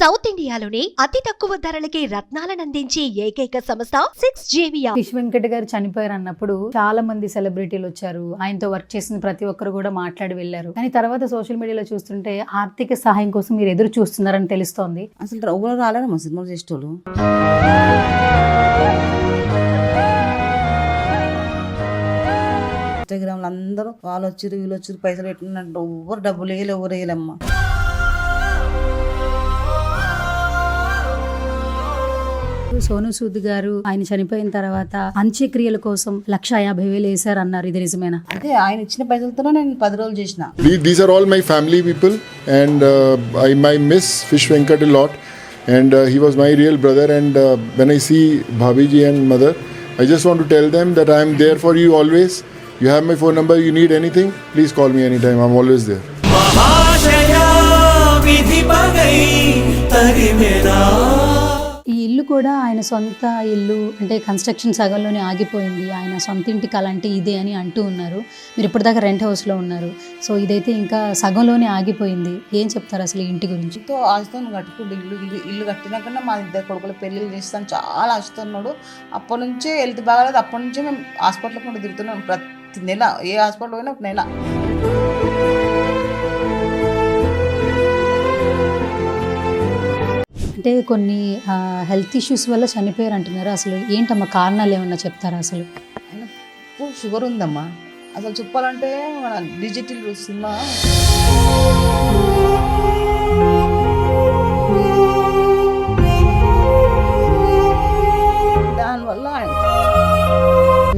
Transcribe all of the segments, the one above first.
South ఇండియాలోని అతి తక్కువ ధరలకి రత్నాలనందించే ఏకైక సంస్థ 6JVR. ఫిష్ వెంకట్ గారు చనిపోయారు అన్నప్పుడు చాలా మంది సెలబ్రిటీలు వచ్చారు. ఆయనతో వర్క్ చేసిన ప్రతి ఒక్కరు కూడా మాట్లాడి వెళ్ళారు. కానీ తర్వాత సోషల్ మీడియాలో చూస్తుంటే ఆర్థిక సహాయం కోసం మీరు ఎదురు చూస్తున్నారని తెలుస్తోంది. అసలు ఎవరు రాలేరు మా సినిమాలు చేసేటోళ్ళు. ఇన్స్టాగ్రామ్లో అందరూ వాళ్ళు వచ్చిరు వీళ్ళు వచ్చిరు పైసలు పెట్టినట్టు ఎవరు డబ్బులు వేయలే ఎవరు వేయలేమ్మా. సోను సూద్ గారు ఆయన చనిపోయిన తర్వాత అంత్యక్రియల కోసం 150,000 వేశారు అన్నారు, ఇది నిజమేనా? అదే ఆయన ఇచ్చిన పైసలతో నేను 10 రోజులు చేసిన. These are all my family people and I miss Fish Venkat a lot and he was my real brother and when I see Bhabiji and mother I just want to tell them that I am there for you always. You have my phone number, you need anything, please call me anytime, I'm always there. ఈ ఇల్లు కూడా ఆయన సొంత ఇల్లు, అంటే construction సగంలోనే ఆగిపోయింది, ఆయన సొంత ఇంటి కళ అంటే ఇదే అని అంటూ ఉన్నారు. మీరు ఇప్పటిదాకా రెంట్ హౌస్లో ఉన్నారు, సో ఇదైతే ఇంకా సగంలోనే ఆగిపోయింది. ఏం చెప్తారు అసలు ఈ ఇంటి గురించి? ఎంతో ఆశతో కట్టుకుంటూ ఇల్లు కట్టినాకన్నా మా ఇద్దరు కొడుకులు పెళ్ళిళ్ళు చేస్తాను చాలా ఆశతున్నాడు. అప్పటి నుంచే హెల్త్ బాగాలేదు, అప్పటి నుంచే మేము హాస్పిటల్ కూడా తిరుగుతున్నాం. ప్రతి నెల ఏ హాస్పిటల్ పోయినా ఒక నెల. అంటే కొన్ని హెల్త్ ఇష్యూస్ వల్ల చనిపోయారు అంటున్నారు. అసలు ఏంటమ్మా కారణాలు ఏమన్నా చెప్తారా? అసలు ఆయనకు షుగర్ ఉందమ్మా. అసలు చెప్పాలంటే మన డిజిటల్ సినిమా దానివల్ల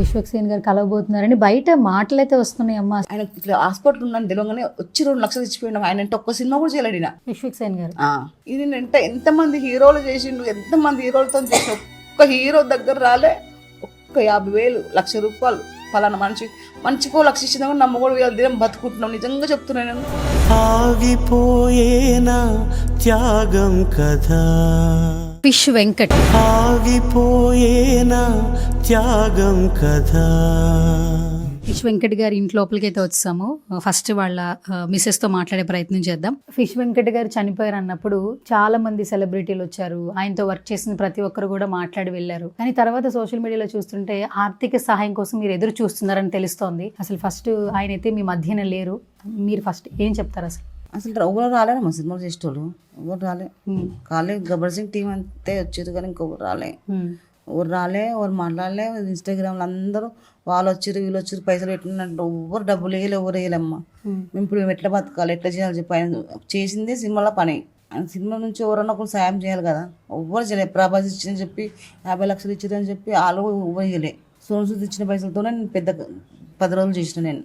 విశ్వక్సేన్ గారు కలవబోతున్నారని బయట మాటలు అయితే వస్తున్నాయి అమ్మా. ఆయన ఇట్లా హాస్పిటల్ ఉన్నాను తెలియగానే వచ్చి 2 లక్షలు ఇచ్చిపోయినాం. ఆయన అంటే ఒక్క సినిమా కూడా చేయలేడు ఈయన. విశ్వక్సేన్ గారు ఇది ఎంతమంది హీరోలు చేసిండు, ఎంతమంది హీరోలతో చేసిన ఒక్క హీరో దగ్గర రాలే. ఒక్క 50,000 ₹1,00,000 పలానా మనిషికో 1,00,000 ఇచ్చిన కూడా నమ్మకూడదు. వీళ్ళ దినం బతుకుంటున్నాం, నిజంగా చెప్తున్నాను నేను. ఆగిపోయేనా త్యాగం కదా ఫిష్ వెంకట్, ఆగిపోయేనా త్యాగం కదా. ఫిష్ వెంకట్ గారి ఇంటి లోపలికి అయితే వచ్చాము. ఫస్ట్ వాళ్ళ మిసెస్ తో మాట్లాడే ప్రయత్నం చేద్దాం. ఫిష్ వెంకట్ గారు చనిపోయారు అన్నప్పుడు చాలా మంది సెలబ్రిటీలు వచ్చారు. ఆయనతో వర్క్ చేసిన ప్రతి ఒక్కరు కూడా మాట్లాడి వెళ్ళారు. కానీ తర్వాత సోషల్ మీడియాలో చూస్తుంటే ఆర్థిక సహాయం కోసం మీరు ఎదురు చూస్తున్నారని తెలుస్తోంది. అసలు ఫస్ట్ ఆయన అయితే మీ మధ్యన లేరు, మీరు ఫస్ట్ ఏం చెప్తారు? అసలు ఎవరు రాలేరు మా సినిమాలు చేసేటోళ్ళు. ఎవరు కాలే గబ్బర్ సింగ్ టీం అంతే వచ్చేది కానీ ఇంకొకరు రాలే ఎవరు మాట్లాడలే. ఇన్స్టాగ్రామ్లో అందరూ వాళ్ళు వచ్చిరు వీళ్ళు వచ్చిరు పైసలు పెట్టినట్టు ఎవరు డబ్బులు వేయలే ఎవరు వేయలేమ్మా. మేము ఇప్పుడు మేము ఎట్లా బతకాలి, ఎట్లా చేయాలి చెప్పి ఆయన చేసిందే సినిమాలో పని. ఆయన సినిమా నుంచి ఎవరన్నా ఒకరు సాయం చేయాలి కదా, ఎవ్వరు చేయలేదు. ప్రభాస్ ఇచ్చిందని చెప్పి 50 లక్షలు ఇచ్చిందని చెప్పి వాళ్ళు ఇవ్వలే. సోను సూద్ ఇచ్చిన పైసలతోనే నేను పెద్ద 10 రోజులు చేసిన నేను.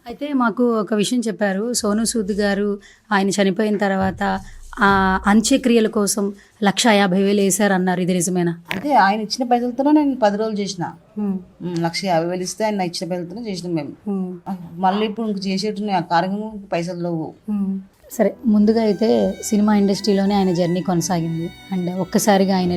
అయితే మాకు ఒక విషయం చెప్పారు, సోను సూద్ గారు ఆయన చనిపోయిన తర్వాత అంత్యక్రియల కోసం 150,000 వేశారు అన్నారు, ఇది నిజమేనా? అదే ఆయన ఇచ్చిన పైసలతోనే నేను 10 రోజులు చేసిన. 150,000 ఇస్తే ఆయన ఇచ్చిన పైసలతోనే చేసినాం మేము. మళ్ళీ ఇప్పుడు ఇంక చేసేటు ఆ కార్యక్రమం పైసలు లేవు. సరే, ముందుగా అయితే సినిమా ఇండస్ట్రీలోనే ఆయన జర్నీ కొనసాగింది అండ్ ఒక్కసారిగా ఆయన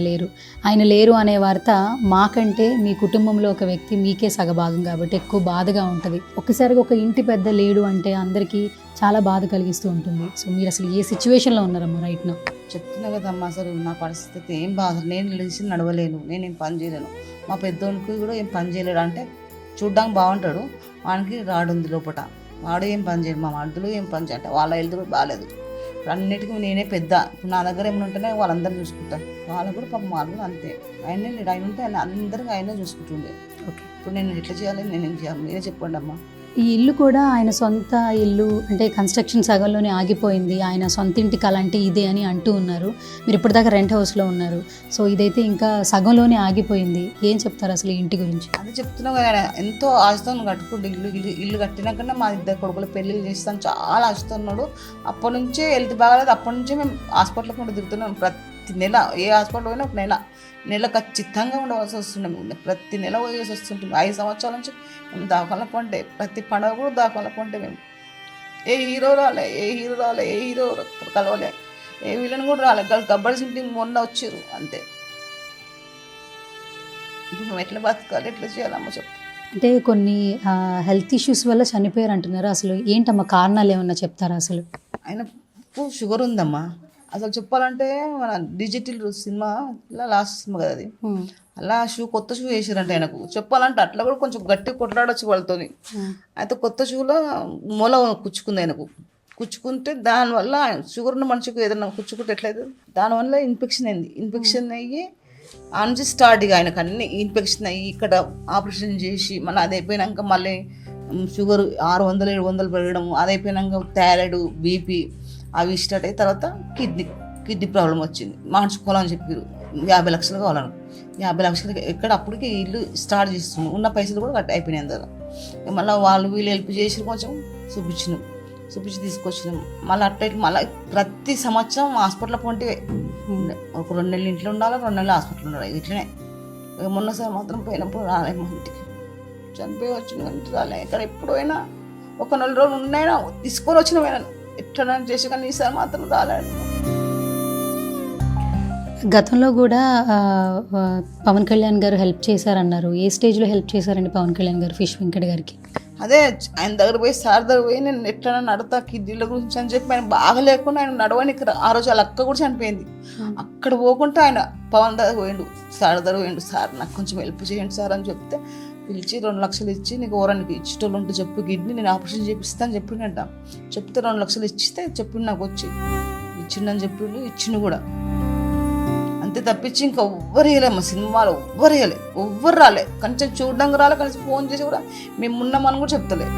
లేరు అనే వార్త మాకంటే మీ కుటుంబంలో ఒక వ్యక్తి మీకే సగభాగం కాబట్టి ఎక్కువ బాధగా ఉంటుంది. ఒక్కసారిగా ఒక ఇంటి పెద్ద లేడు అంటే అందరికీ చాలా బాధ కలిగిస్తూ ఉంటుంది. సో మీరు అసలు ఏ సిచ్యువేషన్లో ఉన్నారమ్మా రైట్ నౌ? చెప్తున్నా కదమ్మా, అసలు నా పరిస్థితి ఏం బాధ. నేను లేచి నడవలేను, నేనేం పని చేయలేను. మా పెద్దోనికి కూడా ఏం పని చేయలేడు. అంటే చూడ్డానికి బాగుంటాడు, వానికి రాడు ఉంది లోపల. వాడు ఏం పని చేయడు, మా మడులు ఏం పని చేయట, వాళ్ళ హెల్త్ కూడా బాగాలేదు. ఇప్పుడు అన్నిటికీ నేనే పెద్ద. ఇప్పుడు నా దగ్గర ఏమైనా ఉంటేనే వాళ్ళందరూ చూసుకుంటారు. వాళ్ళు కూడా పాపం వాళ్ళు కూడా అంతే. ఆయనే లేడు, ఆయన ఉంటే ఆయన అందరికీ ఆయనే చూసుకుంటుండే. ఓకే, ఇప్పుడు నేను ఎట్లా చేయాలి, నేనేం చేయాలి, మీరే చెప్పండి అమ్మా. ఈ ఇల్లు కూడా ఆయన సొంత ఇల్లు, అంటే కన్స్ట్రక్షన్ సగంలోనే ఆగిపోయింది, ఆయన సొంత ఇంటి కళ అంటే ఇదే అని అంటూ ఉన్నారు. మీరు ఇప్పటిదాకా రెంట్ హౌస్లో ఉన్నారు, సో ఇదైతే ఇంకా సగంలోనే ఆగిపోయింది. ఏం చెప్తారు అసలు ఈ ఇంటి గురించి? అది చెప్తున్నా కదా, ఎంతో ఆశతో కట్టుకుంటూ ఇల్లు కట్టినాకన్నా మా ఇద్దరు కొడుకులు పెళ్ళిళ్ళు చేస్తాను చాలా ఆశతున్నాడు. అప్పటి నుంచే హెల్త్ బాగాలేదు, అప్పటి నుంచే మేము హాస్పిటల్ కూడా తిరుగుతున్నాం. ప్రతి నెల ఏ హాస్పిటల్ పోయినా ఒక నెల ఖచ్చితంగా ఉండవలసి వస్తుండే. ప్రతి నెల పోయేసి వస్తుంటుంది. 5 సంవత్సరాల నుంచి మేము దాఖల పంటే, ప్రతి పండుగ కూడా దాఖల పంటే. మేము ఏ హీరో రాలే, ఏ హీరో కలవలే, ఏ విలన్ కూడా రాలే. గబ్బర్ సింగ్ టీం మొన్న వచ్చారు అంతే. ఇప్పుడు మేము ఎట్లా బతకాలి, ఎట్లా చేయాలమ్మా చెప్పు. అంటే కొన్ని హెల్త్ ఇష్యూస్ వల్ల చనిపోయారు అంటున్నారు. అసలు ఏంటమ్మా కారణాలు ఏమన్నా చెప్తారా? అసలు ఆయనకు షుగర్ ఉందమ్మా. అసలు చెప్పాలంటే మన డిజిటల్ సినిమా లాస్ట్ సినిమా కదా అది, అలా కొత్త షూ వేసారంట ఆయనకు. చెప్పాలంటే అట్లా కూడా కొంచెం గట్టి కొట్లాడొచ్చు వాళ్ళతోని. అయితే కొత్త షూలో మొల కుచ్చుకుంది ఆయనకు. కుచ్చుకుంటే దానివల్ల షుగర్ ఉన్న మనిషికి ఏదైనా కుచ్చుకుంటే ఎట్లయితే దానివల్ల ఇన్ఫెక్షన్ అయింది. ఇన్ఫెక్షన్ అయ్యి ఆ నుంచి స్టార్ట్ ఇక ఆయనకు అన్ని ఇన్ఫెక్షన్ అయ్యి ఇక్కడ ఆపరేషన్ చేసి మళ్ళీ అది అయిపోయినాక మళ్ళీ షుగర్ 600 700 పెరగడం, అది అయిపోయినాక థైరాయిడ్ బీపీ అవి స్టార్ట్ అయిన తర్వాత కిడ్నీ ప్రాబ్లం వచ్చింది. మార్చుకోవాలని చెప్పారు. 50 లక్షలు కావాలను. 50 లక్షలకి ఎక్కడ అప్పటికి ఇల్లు స్టార్ట్ చేస్తున్నాం. ఉన్న పైసలు కూడా కట్ అయిపోయినాయి అందరూ. మళ్ళీ వాళ్ళు వీళ్ళు హెల్ప్ చేసి కొంచెం చూపించి తీసుకొచ్చినాం. మళ్ళీ అట్లా మళ్ళీ ప్రతి సంవత్సరం హాస్పిటల్ పొంటివే. ఒక 2 నెలలు ఇంట్లో ఉండాలి, 2 నెలలు హాస్పిటల్ ఉండాలి. ఇట్లనే మొన్నసారి మాత్రం పోయినప్పుడు రాలే మా ఇంటికి. చనిపోయి వచ్చిన ఇంటికి రాలే. ఇక్కడ ఎప్పుడు పోయినా ఒక 4 రోజులు ఉన్నాయినా తీసుకొని వచ్చిన పోయినా ఎట్లా చేసి, కానీ ఈసారి మాత్రం రాలేడు. గతంలో కూడా పవన్ కళ్యాణ్ గారు హెల్ప్ చేశారన్నారు. ఏ స్టేజ్లో హెల్ప్ చేశారండి పవన్ కళ్యాణ్ గారు ఫిష్ వెంకట్ గారికి? అదే ఆయన దగ్గర పోయి సార్ దగ్గర పోయి నేను ఎట్లా నడతా కిడ్నీల గురించి అని చెప్పి ఆయన బాగా లేకుండా ఆయన నడవనికి ఆ రోజు వాళ్ళ అక్క కూడా చనిపోయింది. అక్కడ పోకుండా ఆయన పవన్ దగ్గర పోయిండు, సార్ దగ్గర పోయిండు. సార్ నాకు కొంచెం హెల్ప్ చేయండి సార్ అని చెప్తే పిలిచి 2 లక్షలు ఇచ్చి నీకు ఓరానికి ఇచ్చేటోళ్ళు ఉంటే చెప్పు కిడ్నీ నేను ఆపరేషన్ చేపిస్తా అని చెప్పిండంట. చెప్తే 2 లక్షలు ఇచ్చితే చెప్పిండు నాకు వచ్చి ఇచ్చిండని చెప్పిండు. ఇచ్చిండు కూడా అంతే తప్పించి ఇంకా ఎవ్వరు వేయలేమ్మా సినిమాలో. ఎవ్వరు రాలే. కొంచెం చూడడానికి రాలే. కనీసం ఫోన్ చేసి కూడా మేము ఉన్నామని కూడా చెప్తలే.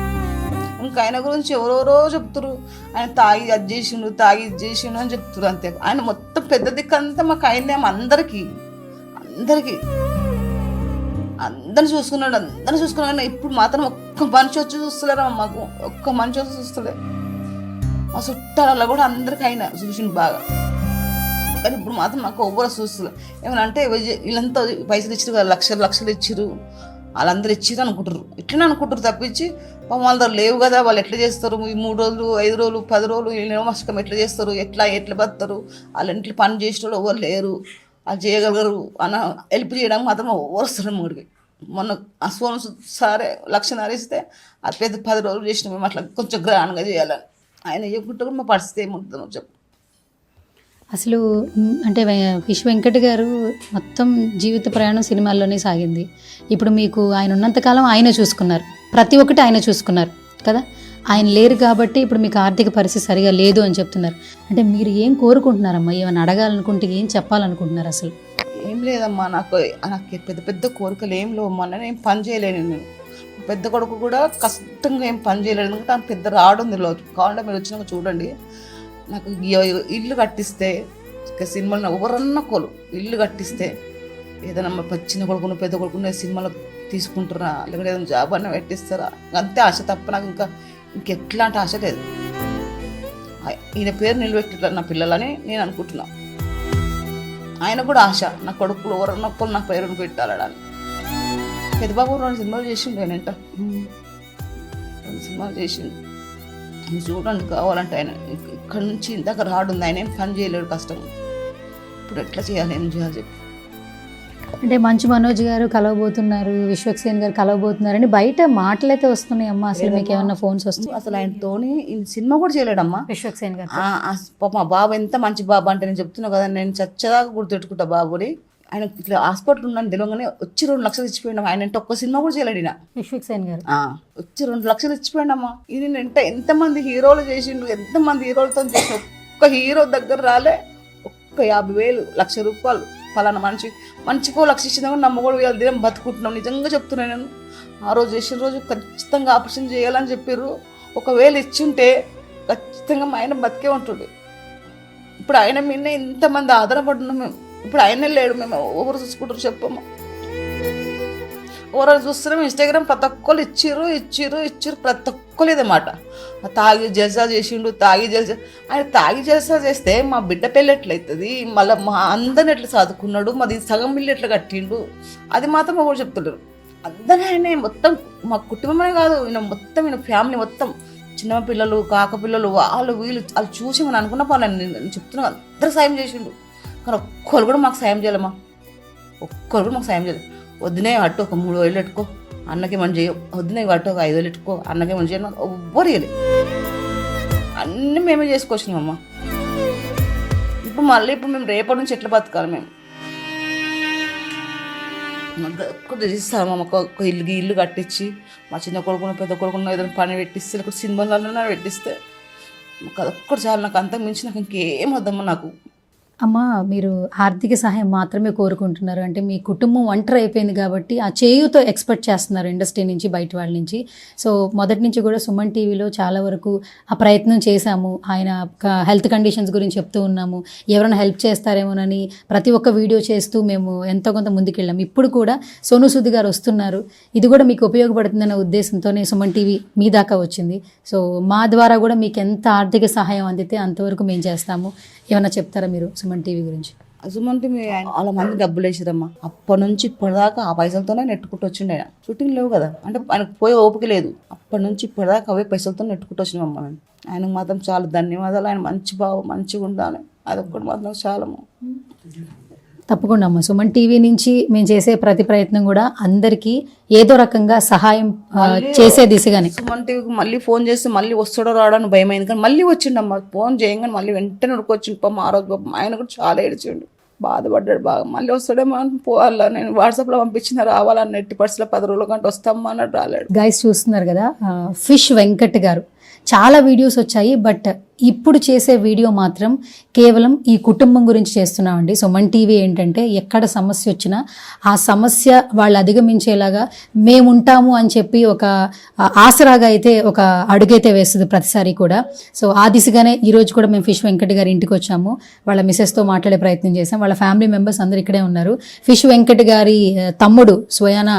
ఇంకా ఆయన గురించి ఎవరెవరో చెప్తారు. ఆయన తాగి అది చేసిండు, తాగి ఇది చేసిండు అని చెప్తారు అంతే. ఆయన మొత్తం పెద్ద దిక్కంతా మాకు ఆయనేమో అందరికీ అందరిని చూసుకున్నాడు. ఇప్పుడు మాత్రం ఒక్క మనిషి వచ్చి చూస్తలేరా మాకు, ఒక్క మనిషి వచ్చి చూస్తలే. మా చుట్టాలలో కూడా అందరికీ ఆయన చూసిండు బాగా. కానీ ఇప్పుడు మాత్రం నాకు ఎవ్వరు చూస్తలే. ఏమన్నా అంటే వీళ్ళంతా పైసలు ఇచ్చారు కదా, లక్షలు ఇచ్చిరు, వాళ్ళందరూ ఇచ్చిరు అనుకుంటారు. ఇట్లనే అనుకుంటారు తప్పించి వాళ్ళ దగ్గర లేవు కదా. వాళ్ళు ఎట్లా చేస్తారు? ఈ 3 రోజులు 5 రోజులు 10 రోజులు నియమస్కం ఎట్లా చేస్తారు? ఎట్లా బతారు? వాళ్ళ ఇంట్లో పని చేసే వాళ్ళు ఎవరు లేరు, అది చేయగలరు అన్న హెల్ప్ చేయడానికి మాత్రం ఎవరు వస్తారు మూడికి. మొన్న ఆ సోను సారే 1 లక్ష ఇస్తే అది పెద్ద 10 రోజులు చేసిన మేము అట్లా కొంచెం గ్రాండ్గా చేయాలని. ఆయన చెప్పుకుంటే కూడా మా పరిస్థితి ఏముంటుందో చెప్పు. అసలు అంటే ఫిష్ వెంకట్ గారు మొత్తం జీవిత ప్రయాణం సినిమాల్లోనే సాగింది. ఇప్పుడు మీకు ఆయన ఉన్నంతకాలం ఆయన చూసుకున్నారు, ప్రతి ఒక్కటి ఆయన చూసుకున్నారు కదా. ఆయన లేరు కాబట్టి ఇప్పుడు మీకు ఆర్థిక పరిస్థితి సరిగా లేదు అని చెప్తున్నారు. అంటే మీరు ఏం కోరుకుంటున్నారమ్మా? ఏమైనా అడగాలనుకుంటే ఏం చెప్పాలనుకుంటున్నారు? అసలు ఏం లేదమ్మా, నాకు పెద్ద కోరికలు ఏం లేవమ్మా. నేను పని చేయలేను. నేను పెద్ద కొడుకు కూడా కష్టంగా ఏం పని చేయలేడు. ఎందుకంటే ఆయన పెద్ద రాడు ఉంది లోటు. కావాలంటే మీరు వచ్చినాక చూడండి. నాకు ఇల్లు కట్టిస్తే సినిమాలో ఎవరన్నా ఇల్లు కట్టిస్తే ఏదైనా చిన్న కొడుకును పెద్ద కొడుకున్న సినిమాలో తీసుకుంటారా, లేకపోతే ఏదైనా జాబ్ అన్నా పెట్టిస్తారా, అంతే ఆశ తప్ప నాకు ఇంకెట్లాంటి ఆశ లేదు. ఈయన పేరు నిలబెట్టారు నా పిల్లలని నేను అనుకుంటున్నా. ఆయన కూడా ఆశ నా కొడుకులు ఎవరన్నా నా పేరుని పెట్టాలని. పెద్దబాబు 2 సినిమాలు చేసిండు. ఆయన 2 సినిమాలు చేసిండు. చూడండి కావాలంటే ఆయన ఇక్కడ నుంచి ఇందాక రాడుంది. ఆయన ఏం పని చేయలేడు, కష్టం. ఇప్పుడు ఎట్లా చేయాలి, ఏం చేయాలి చెప్పి. అంటే మంచు మనోజ్ గారు కలవబోతున్నారు, విశ్వక్సేన్ గారు కలవబోతున్నారని బయట మాటలైతే వస్తున్నాయి అమ్మా. అసలు మీకు ఏమన్నా ఫోన్స్ వస్తాయి? అసలు ఆయనతోని సినిమా కూడా చేయలేడమ్మా విశ్వక్సేన్ గారు. మా బాబు ఎంత మంచి బాబు అంటే నేను చెప్తున్నా కదా, నేను చచ్చదాకా గుర్తుపెట్టుకుంటా బాబుని. ఆయన ఇట్లా హాస్పిటల్ ఉన్నాను తెలియగానే వచ్చి 2 లక్షలు ఇచ్చిపోయినాం. ఆయన అంటే ఒక్క సినిమా కూడా చేయలేడు. విశ్వక్సేన్ గారు వచ్చి 2 లక్షలు ఇచ్చిపోయినామా. ఇది ఎంతమంది హీరోలు చేసిండు, ఎంతమంది హీరోలతో చేసిన ఒక్క హీరో దగ్గర రాలే. ఒక్క 50,000 ₹1,00,000 పలానా మంచికో 1 లక్ష ఇచ్చిందా నమ్మకూడ వీళ్ళ దినం బతుకుంటున్నాం. నిజంగా చెప్తున్నాను నేను. ఆ రోజు చేసిన రోజు ఖచ్చితంగా ఆపరేషన్ చేయాలని చెప్పారు. 1,000 ఇచ్చుంటే ఖచ్చితంగా మా ఆయన బతికే ఉంటుండే. ఇప్పుడు ఆయన మీద ఇంతమంది ఆధారపడున్నాం మేము. ఇప్పుడు ఆయనే లేడు. మేము ఎవరు చూసుకుంటారు చెప్పమ్మా? ఎవరు చూస్తున్నాం? ఇన్స్టాగ్రామ్ ప్రతి ఒక్కరు ఇచ్చిర్రు ప్రతి ఒక్కరు ఇదే మాట. తాగి జల్సా చేసిండు, ఆయన తాగి జల్సా చేస్తే మా బిడ్డ పెళ్ళి ఎట్లయితుంది, మళ్ళీ మా అందరిని ఎట్లా చదువుకున్నాడు, మాది సగం బిల్లు ఎట్లా కట్టిండు, అది మాత్రం ఎవరు చెప్తున్నారు. అందరూ ఆయన మొత్తం మా కుటుంబమే కాదు, ఈయన ఫ్యామిలీ మొత్తం చిన్న పిల్లలు కాక పిల్లలు వాళ్ళు చూసి మనం అనుకున్న పనులు నేను చెప్తున్నా. అందరూ సాయం చేసిండు. కానీ ఒక్కరు కూడా మాకు సాయం చేయలేమా. ఒక్కరు కూడా మాకు సాయం చేయలేదు. వద్దునే అట్టు ఒక 3,000 పెట్టుకో అన్నకి మనం చేయ, వద్దునే అట్టు ఒక 5,000 పెట్టుకో అన్నకి మనం చేయను, ఎవ్వరు ఇవ్వలేదు. అన్నీ మేమే చేసుకొచ్చినామమ్మా. ఇప్పుడు మేము రేపటి నుంచి ఎట్లా బతకాలి మేము? రిజిస్తారు మాకు ఒక ఇల్లు కట్టించి మా చిన్న కొడుకున్న పెద్ద కొడుకున్న ఏదైనా పని పెట్టిస్తే లేకపోతే సినిమాలలో పెట్టిస్తే మాకు అదొక్కటి చాలు. నాకు అంతకు మించి నాకు ఇంకేం వద్దమ్మా నాకు. అమ్మ, మీరు ఆర్థిక సహాయం మాత్రమే కోరుకుంటున్నారు అంటే మీ కుటుంబం ఒంటరి అయిపోయింది కాబట్టి ఆ చేయుతో ఎక్స్పెక్ట్ చేస్తున్నారు ఇండస్ట్రీ నుంచి, బయట వాళ్ళ నుంచి. సో మొదటి నుంచి కూడా సుమన్ టీవీలో చాలా వరకు ఆ ప్రయత్నం చేశాము. ఆయన హెల్త్ కండిషన్స్ గురించి చెప్తూ ఉన్నాము, ఎవరైనా హెల్ప్ చేస్తారేమోనని ప్రతి ఒక్క వీడియో చేస్తూ మేము ఎంతో కొంత ముందుకెళ్ళాము. ఇప్పుడు కూడా సోను సూద్ గారు వస్తున్నారు, ఇది కూడా మీకు ఉపయోగపడుతుందనే ఉద్దేశంతోనే సుమన్ టీవీ మీ దాకా వచ్చింది. సో మా ద్వారా కూడా మీకు ఎంత ఆర్థిక సహాయం అందితే అంతవరకు మేము చేస్తాము. ఏమన్నా చెప్తారా మీరు సుమన్ టీవీ గురించి? సుమన్ టీవీ చాలా మంది డబ్బులు వేసారమ్మా. అప్పటి నుంచి ఇప్పటిదాకా ఆ పైసలతోనే నెట్టుకుంటూ వచ్చిండే. ఆయన షూటింగ్ లేవు కదా, అంటే ఆయనకు పోయే ఓపిక లేదు. అప్పటి నుంచి ఇప్పటిదాకా అవే పైసలతో నెట్టుకుంటూ వచ్చినామమ్మా. మేము ఆయనకు మాత్రం చాలా ధన్యవాదాలు. ఆయన మంచి బావు, మంచిగా ఉండాలి, అదొక్కటి మాత్రం చాలము. తప్పకుండా అమ్మ, సుమన్ టీవీ నుంచి మేము చేసే ప్రతి ప్రయత్నం కూడా అందరికీ ఏదో రకంగా సహాయం చేసే దిశగానే. సుమన్ టీవీకి మళ్ళీ ఫోన్ చేస్తే మళ్ళీ వస్తాడో రావడానికి భయం అయింది, కానీ మళ్ళీ వచ్చిండమ్మా. ఫోన్ చేయగానే మళ్ళీ వెంటనే ఉడుకొచ్చిండు. పాపం ఆ రోజు పాపం ఆయన కూడా చాలా ఏడ్చిండు, బాధపడ్డాడు బాగా. మళ్ళీ వస్తాడేమో అని పోవాలా, నేను వాట్సాప్లో పంపించిన రావాలన్న 80% 10 రోజుల కంటే వస్తామా అన్నట్టు రాలేడు. గైస్ చూస్తున్నారు కదా, ఫిష్ వెంకట్ గారు చాలా వీడియోస్ వచ్చాయి, బట్ ఇప్పుడు చేసే వీడియో మాత్రం కేవలం ఈ కుటుంబం గురించి చేస్తున్నామండి. సుమన్ టీవీ ఏంటంటే ఎక్కడ సమస్య వచ్చినా ఆ సమస్య వాళ్ళు అధిగమించేలాగా మేముంటాము అని చెప్పి ఒక ఆసరాగా అయితే ఒక అడుగైతే వేస్తుంది ప్రతిసారి కూడా. సో ఆ దిశగానే ఈరోజు కూడా మేము ఫిష్ వెంకట్ గారి ఇంటికి వచ్చాము. వాళ్ళ మిసెస్తో మాట్లాడే ప్రయత్నం చేసాం. వాళ్ళ ఫ్యామిలీ మెంబర్స్ అందరు ఇక్కడే ఉన్నారు. ఫిష్ వెంకట్ గారి తమ్ముడు, స్వయాన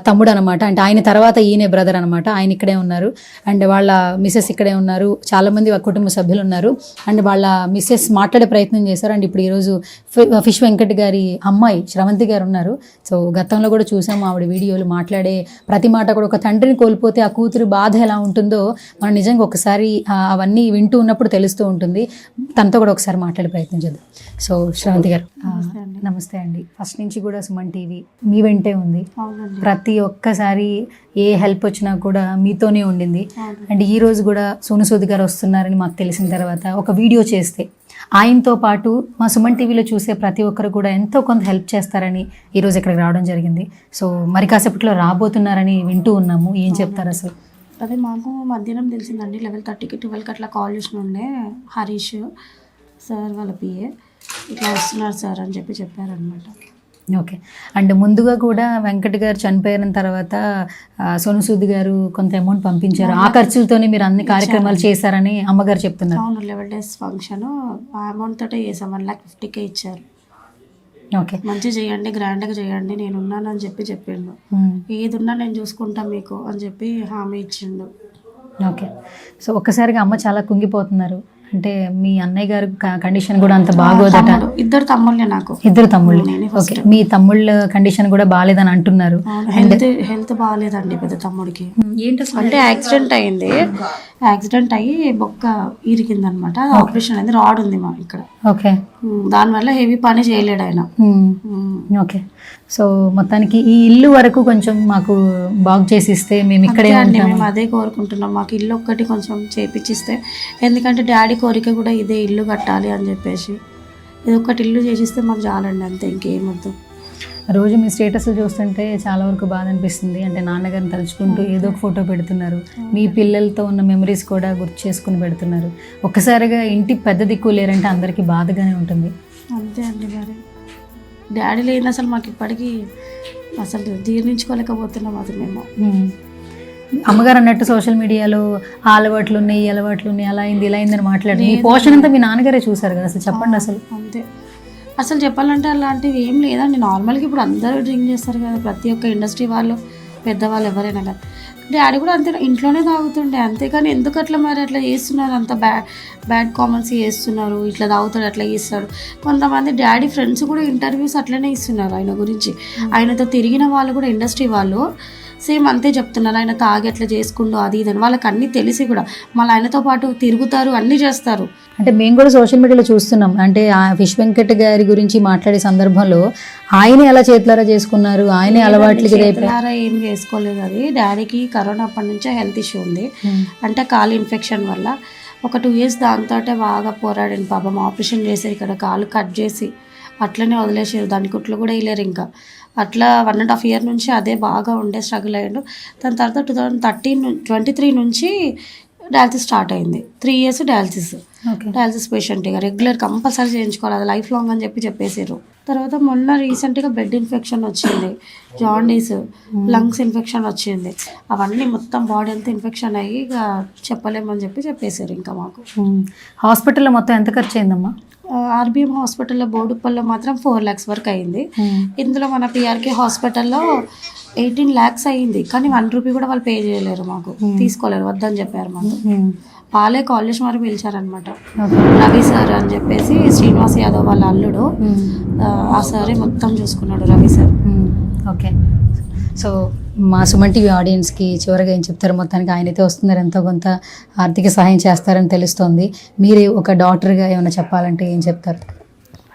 తమ్ముడు అనమాట, అంటే ఆయన తర్వాత ఈయనే బ్రదర్ అనమాట, ఆయన ఇక్కడే ఉన్నారు. అండ్ వాళ్ళ మిసెస్ ఇక్కడే ఉన్నారు, చాలామంది కుటుంబ సభ్యులు ఉన్నారు. అండ్ వాళ్ళ మిస్సెస్ మాట్లాడే ప్రయత్నం చేశారు. అండ్ ఇప్పుడు ఈరోజు ఫిష్ వెంకట్ గారి అమ్మాయి శ్రవంతి గారు ఉన్నారు. సో గతంలో కూడా చూసాము ఆవిడ వీడియోలు, మాట్లాడే ప్రతి మాట కూడా ఒక తండ్రిని కోల్పోతే ఆ కూతురు బాధ ఎలా ఉంటుందో మనం నిజంగా ఒకసారి అవన్నీ వింటూ ఉన్నప్పుడు తెలుస్తూ ఉంటుంది. తనతో కూడా ఒకసారి మాట్లాడే ప్రయత్నం చేద్దాం. సో శ్రవంతి గారు నమస్తే అండి. ఫస్ట్ నుంచి కూడా సుమన్ టీవీ మీ వెంటే ఉంది, ప్రతి ఒక్కసారి ఏ హెల్ప్ వచ్చినా కూడా మీతోనే ఉండింది. అండ్ ఈ రోజు కూడా సోను సూద్ గారు వస్తున్నారని మాకు తెలిసిన తర్వాత ఒక వీడియో చేస్తే ఆయనతో పాటు మా సుమన్ టీవీలో చూసే ప్రతి ఒక్కరు కూడా ఎంతో కొంత హెల్ప్ చేస్తారని ఈరోజు ఇక్కడికి రావడం జరిగింది. సో మరి కాసేపట్లో రాబోతున్నారని వింటూ ఉన్నాము, ఏం చెప్తారు అసలు? అదే మాకు మధ్యాహ్నం తెలిసిందండి, 11:30కి 12కి అట్లా కాల్ చేసినుండే హరీష్ సార్ వాళ్ళ పిఏ, ఇట్లా వస్తున్నారు సార్ అని చెప్పారనమాట. ఓకే. అండ్ ముందుగా కూడా వెంకట్ గారు చనిపోయిన తర్వాత సోను సూద్ గారు కొంత అమౌంట్ పంపించారు, ఆ ఖర్చులతోనే మీరు అన్ని కార్యక్రమాలు చేశారని అమ్మగారు చెప్తున్నారు. అవును, 11 days ఫంక్షన్ ఆ అమౌంట్ తోటే చేసాం, 1,50,000 ఇచ్చారు. ఓకే, మంచిగా చేయండి, గ్రాండ్గా చేయండి, నేను ఉన్నానని చెప్పిండు. ఏది ఉన్నా నేను చూసుకుంటా మీకు అని చెప్పి హామీ ఇచ్చిండు. ఓకే. సో ఒక్కసారిగా అమ్మ చాలా కుంగిపోతున్నారు. అంటే మీ అన్నయ్య గారి కండిషన్ కూడా అంత బాగోదట. ఇద్దరు తమ్ముళ్ళే నాకు. ఇద్దరు తమ్ముళ్ళు. ఓకే, మీ తమ్ముళ్ళ కండిషన్ కూడా బాగాలేదని అంటున్నారు. హెల్త్ బాగాలేదండి పెద్ద తమ్ముడికి. అంటే యాక్సిడెంట్ అయ్యింది, యాక్సిడెంట్ అయ్యి బొక్క ఇరికిందనమాట, ఆపరేషన్ అయింది, రాడ్ ఉంది మా ఇక్కడ. ఓకే, దానివల్ల హెవీ పని చేయలేడు ఆయన. ఓకే. సో మొత్తానికి ఈ ఇల్లు వరకు కొంచెం మాకు బాగు చేసి ఇస్తే మేము ఇక్కడే ఉంటాము. మేము అదే కోరుకుంటున్నాం, మాకు ఇల్లు ఒక్కటి కొంచెం చేపిచ్చిస్తే, ఎందుకంటే డాడీ కోరిక కూడా ఇదే, ఇల్లు కట్టాలి అని చెప్పేసి. ఇది ఒక్కటి ఇల్లు చేసిస్తే మాకు చాలండి, అంతే, ఇంకేమొద్దు. రోజు మీ స్టేటస్లు చూస్తుంటే చాలా వరకు బాధ అనిపిస్తుంది. అంటే నాన్నగారిని తలుచుకుంటూ ఏదో ఒక ఫోటో పెడుతున్నారు, మీ పిల్లలతో ఉన్న మెమరీస్ కూడా గుర్తు చేసుకుని పెడుతున్నారు. ఒక్కసారిగా ఇంటి పెద్ద దిక్కు లేరంటే అందరికీ బాధగానే ఉంటుంది. అంతే అండి, మరి డాడీ లేని అసలు మాకు ఇప్పటికీ అసలు జీర్ణించుకోలేకపోతున్నాం అది మేము. అమ్మగారు అన్నట్టు సోషల్ మీడియాలో ఆ అలవాట్లు ఉన్నాయి, ఈ అలవాట్లు ఉన్నాయి, అలా అయింది ఇలా అయిందని మాట్లాడి మీ పోషణ అంతా మీ నాన్నగారే చూసారు కదా, అసలు చెప్పండి అసలు. అంతే, అసలు చెప్పాలంటే అలాంటివి ఏం లేదండి. నార్మల్గా ఇప్పుడు అందరూ డ్రింక్ చేస్తారు కదా, ప్రతి ఒక్క ఇండస్ట్రీ వాళ్ళు, పెద్దవాళ్ళు ఎవరైనా కదా. డాడీ కూడా అంతే, ఇంట్లోనే తాగుతుండే, అంతేకాని ఎందుకు అట్లా మరి అట్లా చేస్తున్నారు, అంత బ్యాడ్ కామెంట్స్ చేస్తున్నారు, ఇట్లా తాగుతాడు అట్లా చేస్తాడు. కొంతమంది డాడీ ఫ్రెండ్స్ కూడా ఇంటర్వ్యూస్ అట్లనే ఇస్తున్నారు ఆయన గురించి. ఆయనతో తిరిగిన వాళ్ళు కూడా ఇండస్ట్రీ వాళ్ళు సేమ్ అంతే చెప్తున్నారు, ఆయన తాగి అట్లా చేసుకుంటూ అది ఇదని. వాళ్ళకి అన్నీ తెలిసి కూడా మళ్ళీ ఆయనతో పాటు తిరుగుతారు, అన్నీ చేస్తారు. అంటే మేము కూడా సోషల్ మీడియాలో చూస్తున్నాం, అంటే ఆ ఫిష్ వెంకట్ గారి గురించి మాట్లాడే సందర్భంలో ఆయనే ఎలా చేతులారా చేసుకున్నారు, ఆయనే అలవాట్లకి ఏం చేసుకోలేదు. అది డాడీకి కరోనా అప్పటి నుంచే హెల్త్ ఇష్యూ ఉంది, అంటే కాలు ఇన్ఫెక్షన్ వల్ల ఒక 2 ఇయర్స్ దాంతో బాగా పోరాడాను పాపం. ఆపరేషన్ చేసి ఇక్కడ కాలు కట్ చేసి అట్లనే వదిలేసారు, దాని కుట్లు కూడా వేయలేరు ఇంకా. అట్లా 1.5 ఇయర్ నుంచి అదే బాగా ఉండే స్ట్రగుల్ అయ్యాడు. దాని తర్వాత 2023 నుంచి డయాలసిస్ స్టార్ట్ అయింది. 3 ఇయర్స్ డయాలసిస్ పేషెంట్, ఇక రెగ్యులర్ కంపల్సరీ చేయించుకోవాలి, అది లైఫ్ లాంగ్ అని చెప్పేసారు. తర్వాత మొన్న రీసెంట్గా బ్లడ్ ఇన్ఫెక్షన్ వచ్చింది, జాండీస్, లంగ్స్ ఇన్ఫెక్షన్ వచ్చింది. అవన్నీ మొత్తం బాడీ అంతా ఇన్ఫెక్షన్ అయ్యి ఇక చెప్పలేమని చెప్పేసారు ఇంకా మాకు. హాస్పిటల్లో మొత్తం ఎంత ఖర్చు అయిందమ్మా? ఆర్బిఎం హాస్పిటల్లో బోడుప్పల్లో మాత్రం 4 lakhs వరకు అయింది. ఇందులో మన పిఆర్కే హాస్పిటల్లో 18 lakhs అయ్యింది. కానీ 1 రూపీ కూడా వాళ్ళు పే చేయలేరు మాకు, తీసుకోలేరు, వద్దని చెప్పారు మాకు. వాళ్ళే కాల్ చేసి మరి పిలిచారనమాట. రవి సార్ అని చెప్పేసి శ్రీనివాస్ యాదవ్ వాళ్ళ అల్లుడు, ఆ సారే మొత్తం చూసుకున్నాడు, రవి సార్. ఓకే, సో మా సుమన్ టీవీ ఆడియన్స్కి చివరిగా ఏం చెప్తారు? మొత్తానికి ఆయనైతే వస్తున్నారు, ఎంతో కొంత ఆర్థిక సహాయం చేస్తారని తెలుస్తోంది. మీరే ఒక డాక్టర్గా ఏమైనా చెప్పాలంటే ఏం చెప్తారు?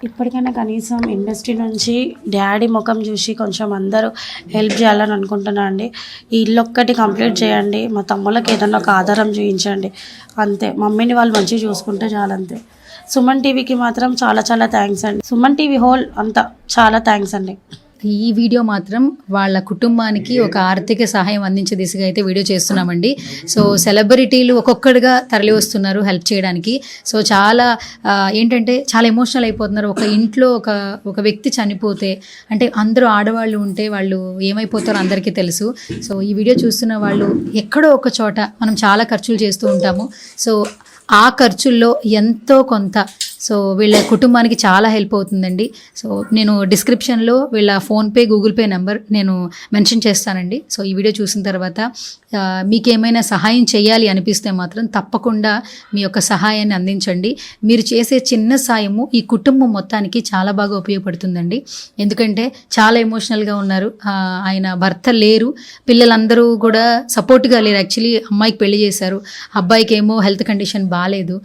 ఇప్పటికైనా కనీసం ఇండస్ట్రీ నుంచి డాడీ ముఖం చూసి కొంచెం అందరూ హెల్ప్ చేయాలని అనుకుంటున్నా అండి. ఈ ఇల్లు ఒక్కటి కంప్లీట్ చేయండి, మా తమ్ముళ్ళకి ఏదన్నా ఒక ఆధారం చూపించండి, అంతే. మమ్మీని వాళ్ళు మంచిగా చూసుకుంటే చాలంతే. సుమన్ టీవీకి మాత్రం చాలా చాలా థ్యాంక్స్ అండి. సుమన్ టీవీ హోల్ అంతా చాలా థ్యాంక్స్ అండి. ఈ వీడియో మాత్రం వాళ్ళ కుటుంబానికి ఒక ఆర్థిక సహాయం అందించే దిశగా అయితే వీడియో చేస్తున్నామండి. సో సెలబ్రిటీలు ఒక్కొక్కడిగా తరలి వస్తున్నారు హెల్ప్ చేయడానికి. సో చాలా ఏంటంటే చాలా ఎమోషనల్ అయిపోతున్నారు. ఒక ఇంట్లో ఒక వ్యక్తి చనిపోతే అంటే అందరూ ఆడవాళ్ళు ఉంటే వాళ్ళు ఏమైపోతారో అందరికీ తెలుసు. సో ఈ వీడియో చూస్తున్న వాళ్ళు ఎక్కడో ఒక చోట మనం చాలా ఖర్చులు చేస్తూ ఉంటాము. సో ఆ ఖర్చుల్లో ఎంతో కొంత సో వీళ్ళ కుటుంబానికి చాలా హెల్ప్ అవుతుందండి. సో నేను డిస్క్రిప్షన్లో వీళ్ళ ఫోన్పే, గూగుల్ పే నెంబర్ నేను మెన్షన్ చేస్తానండి. సో ఈ వీడియో చూసిన తర్వాత మీకేమైనా సహాయం చేయాలి అనిపిస్తే మాత్రం తప్పకుండా మీ యొక్క సహాయాన్ని అందించండి. మీరు చేసే చిన్న సాయము ఈ కుటుంబం మొత్తానికి చాలా బాగా ఉపయోగపడుతుందండి. ఎందుకంటే చాలా ఎమోషనల్గా ఉన్నారు. ఆయన భర్త లేరు, పిల్లలందరూ కూడా సపోర్ట్గా లేరు. యాక్చువల్లీ అమ్మాయికి పెళ్లి చేశారు, అబ్బాయికి ఏమో హెల్త్ కండిషన్ బాగాలేదు,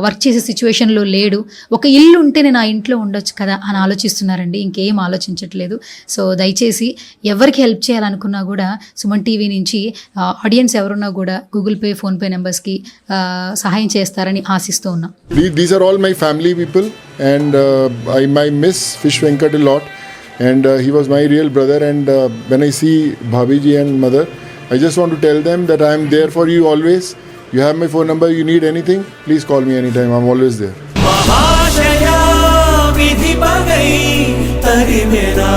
వర్క్ చేసే సిచ్యువేషన్లో లేడు. ఒక ఇల్లు ఉంటే నేను ఆ ఇంట్లో ఉండొచ్చు కదా అని ఆలోచిస్తున్నారండి, ఇంకేం ఆలోచించట్లేదు. సో దయచేసి ఎవరికి హెల్ప్ చేయాలనుకున్నా కూడా సుమన్ టీవీ నుంచి ఆడియన్స్ ఎవరున్నా కూడా గూగుల్ పే, ఫోన్పే నెంబర్స్కి సహాయం చేస్తారని ఆశిస్తూ ఉన్నాం. These are all my family people, and I miss Fish Venkat a lot, and he was my real brother. And when I see Bhabiji and mother, I just want to tell them that I am there for you always. You have my phone number. You need anything, please call me anytime. I'm always there. महाशया Vidhi पगई तरिमेरा